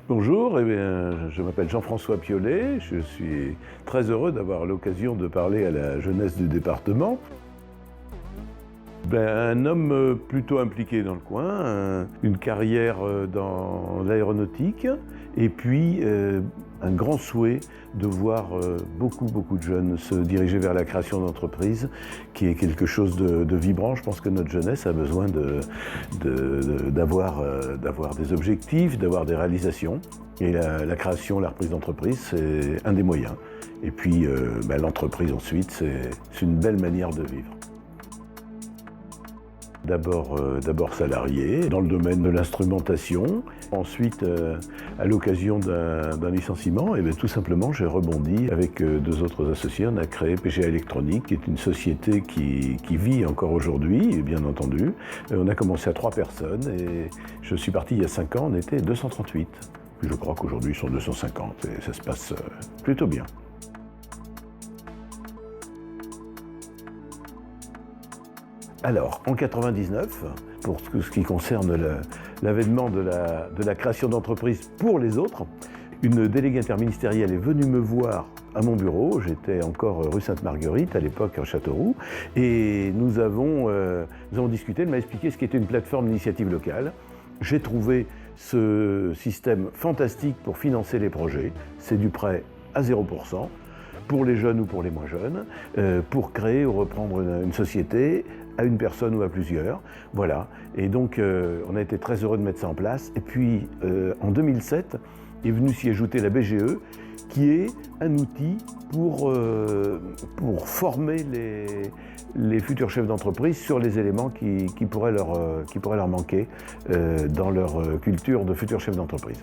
Bonjour, je m'appelle Jean-François Piolet, je suis très heureux d'avoir l'occasion de parler à la jeunesse du département. Un homme plutôt impliqué dans le coin, une carrière dans l'aéronautique et puis un grand souhait de voir beaucoup de jeunes se diriger vers la création d'entreprises qui est quelque chose de vibrant. Je pense que notre jeunesse a besoin d'avoir des objectifs, d'avoir des réalisations. Et la création, la reprise d'entreprise, c'est un des moyens. Et puis l'entreprise ensuite, c'est une belle manière de vivre. D'abord salarié dans le domaine de l'instrumentation. Ensuite, à l'occasion d'un licenciement, tout simplement, j'ai rebondi avec deux autres associés. On a créé PGA Électronique, qui est une société qui vit encore aujourd'hui, bien entendu. On a commencé à 3 personnes et je suis parti il y a 5 ans, on était 238. Puis je crois qu'aujourd'hui, ils sont 250 et ça se passe plutôt bien. Alors, en 99, pour ce qui concerne l'avènement de la création d'entreprises pour les autres, une déléguée interministérielle est venue me voir à mon bureau. J'étais encore rue Sainte-Marguerite, à l'époque à Châteauroux, et nous avons discuté. Elle m'a expliqué ce qu'était une plateforme d'initiative locale. J'ai trouvé ce système fantastique pour financer les projets. C'est du prêt à 0%. Pour les jeunes ou pour les moins jeunes, pour créer ou reprendre une société à une personne ou à plusieurs. Voilà. Et donc, on a été très heureux de mettre ça en place. Et puis, en 2007, est venue s'y ajouter la BGE, qui est un outil pour former les futurs chefs d'entreprise sur les éléments qui pourraient leur manquer dans leur culture de futurs chefs d'entreprise.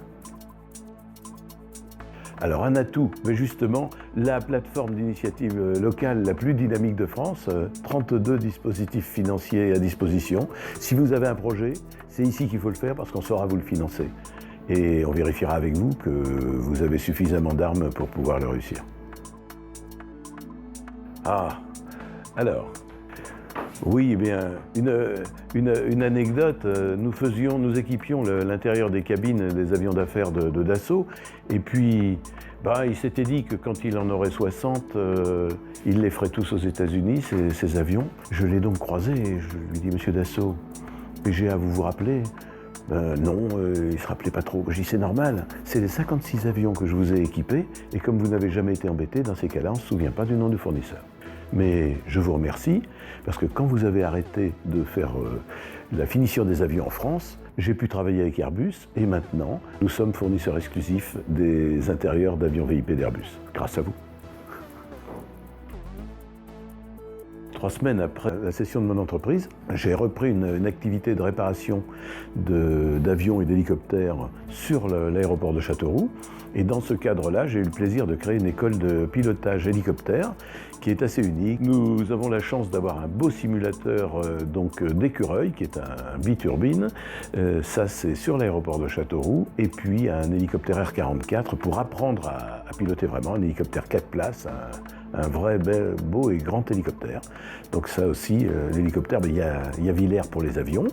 Alors un atout, mais justement, la plateforme d'initiative locale la plus dynamique de France, 32 dispositifs financiers à disposition. Si vous avez un projet, c'est ici qu'il faut le faire parce qu'on saura vous le financer. Et on vérifiera avec vous que vous avez suffisamment d'armes pour pouvoir le réussir. Alors, oui, une anecdote, nous équipions l'intérieur des cabines des avions d'affaires de Dassault, et puis il s'était dit que quand il en aurait 60, il les ferait tous aux États-Unis, ces avions. Je l'ai donc croisé et je lui dis, Monsieur Dassault, PGA, vous vous rappelez ? Non, il ne se rappelait pas trop. Je dis, c'est normal, c'est les 56 avions que je vous ai équipés, et comme vous n'avez jamais été embêté, dans ces cas-là, on ne se souvient pas du nom du fournisseur. Mais je vous remercie, parce que quand vous avez arrêté de faire la finition des avions en France, j'ai pu travailler avec Airbus, et maintenant, nous sommes fournisseurs exclusifs des intérieurs d'avions VIP d'Airbus, grâce à vous. 3 semaines après la cession de mon entreprise, j'ai repris une activité de réparation d'avions et d'hélicoptères sur l'aéroport de Châteauroux. Et dans ce cadre-là, j'ai eu le plaisir de créer une école de pilotage hélicoptère qui est assez unique. Nous avons la chance d'avoir un beau simulateur d'écureuil qui est un biturbine. Ça, c'est sur l'aéroport de Châteauroux. Et puis un hélicoptère R-44 pour apprendre à piloter vraiment un hélicoptère 4 places, un vrai beau et grand hélicoptère. Donc ça aussi, l'hélicoptère, il y a Villers pour les avions,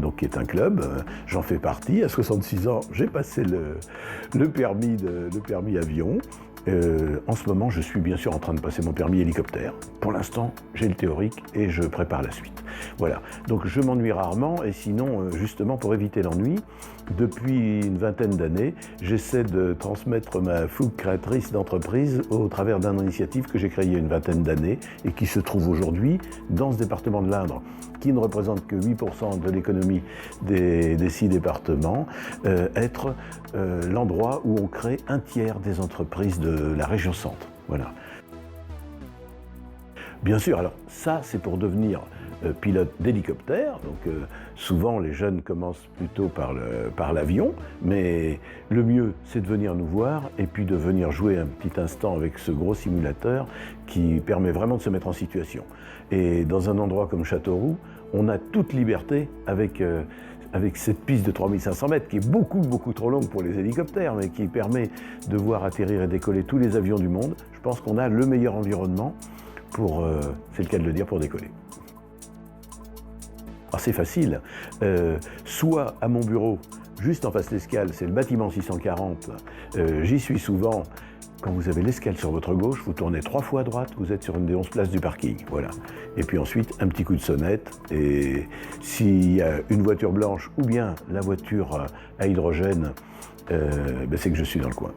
donc qui est un club. J'en fais partie. À 66 ans, j'ai passé le permis avion. En ce moment, je suis bien sûr en train de passer mon permis hélicoptère. Pour l'instant, j'ai le théorique et je prépare la suite. Voilà, donc je m'ennuie rarement et sinon, justement pour éviter l'ennui, depuis une vingtaine d'années, j'essaie de transmettre ma fougue créatrice d'entreprise au travers d'une initiative que j'ai créée il y a une vingtaine d'années et qui se trouve aujourd'hui dans ce département de l'Indre, qui ne représente que 8% de l'économie des 6 départements, être l'endroit où on crée 1/3 des entreprises de la région centre. Voilà. Bien sûr, alors ça c'est pour devenir pilote d'hélicoptère, donc souvent les jeunes commencent plutôt par l'avion, mais le mieux c'est de venir nous voir et puis de venir jouer un petit instant avec ce gros simulateur qui permet vraiment de se mettre en situation. Et dans un endroit comme Châteauroux, on a toute liberté avec cette piste de 3500 mètres qui est beaucoup trop longue pour les hélicoptères, mais qui permet de voir atterrir et décoller tous les avions du monde. Je pense qu'on a le meilleur environnement pour, c'est le cas de le dire, pour décoller. Alors c'est facile, soit à mon bureau, juste en face de l'escale, c'est le bâtiment 640. J'y suis souvent. Quand vous avez l'escale sur votre gauche, vous tournez 3 fois à droite, vous êtes sur une des 11 places du parking. Voilà. Et puis ensuite, un petit coup de sonnette. Et s'il y a une voiture blanche ou bien la voiture à hydrogène, c'est que je suis dans le coin.